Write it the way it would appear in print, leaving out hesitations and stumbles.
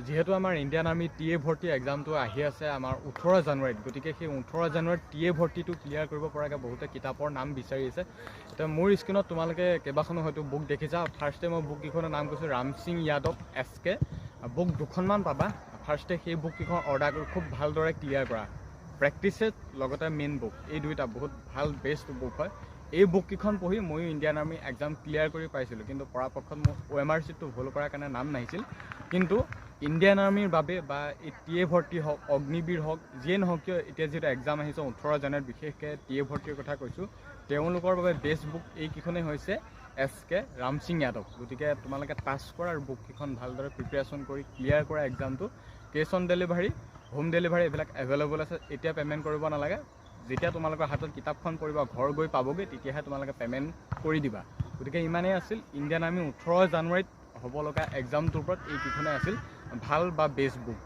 যিহেতু আমাৰ Indian army TA ভৰ্তি এক্সামটো আহি আছে আমাৰ 18 জানুৱাৰীত, গতিকে সেই 18 জানুৱাৰীত টিএ ভৰ্তিটো ক্লিয়াৰ কৰিব পৰাকৈ বহুতে কিতাপৰ নাম বিচাৰি আছে। এতিয়া মোৰ স্ক্ৰীণত তোমালোকে কেইবাখনো হয়তো বুক দেখিছা। ফাৰ্ষ্টে মই বুক কেইখনৰ নাম কৈছোঁ ৰাম সিং যাদৱ SK। বুক দুখনমান পাবা। ফাৰ্ষ্টে সেই বুক কেইখন অৰ্ডাৰ কৰি খুব ভালদৰে ক্লিয়াৰ কৰা। প্ৰেক্টিচেছ লগতে মেইন বুক, এই দুইটা বহুত ভাল বেষ্ট বুক হয়। এই বুক কেইখন পঢ়ি ময়ো ইণ্ডিয়ান আৰ্মি এক্সাম ক্লিয়াৰ কৰি পাইছিলোঁ, কিন্তু পৰাপক্ষত মোৰ OMR চিটটো ভুল কৰাৰ কাৰণে নাম নাহিছিল। কিন্তু ইণ্ডিয়ান আৰ্মিৰ বাবে বা এই টিএ ভৰ্তি হওক, অগ্নিবীৰ হওক, যিয়ে নহওক কিয় এতিয়া যিহেতু এক্সাম আহিছে 18 জানুৱাৰীত, বিশেষকৈ টিএ ভৰ্তিৰ কথা কৈছোঁ, তেওঁলোকৰ বাবে বেষ্ট বুক এইকেইখনেই হৈছে SK ৰাম সিং যাদৱ। গতিকে তোমালোকে টাচ কৰা আৰু বুককেইখন ভালদৰে প্ৰিপেৰেশ্যন কৰি ক্লিয়াৰ কৰা এক্সামটো। Cash on delivery, home delivery এইবিলাক এভেইলেবল আছে। এতিয়া পে'মেণ্ট কৰিব নালাগে। যেতিয়া তোমালোকৰ হাতত কিতাপখন পৰিব, ঘৰ গৈ পাবগৈ, তেতিয়াহে তোমালোকে পে'মেণ্ট কৰি দিবা। গতিকে ইমানেই আছিল ইণ্ডিয়ান আৰ্মি 18 জানুৱাৰীত হ'ব লগা এক্সামটোৰ ওপৰত এইকেইখনেই আছিল ভাল বা বেষ্ট বুক।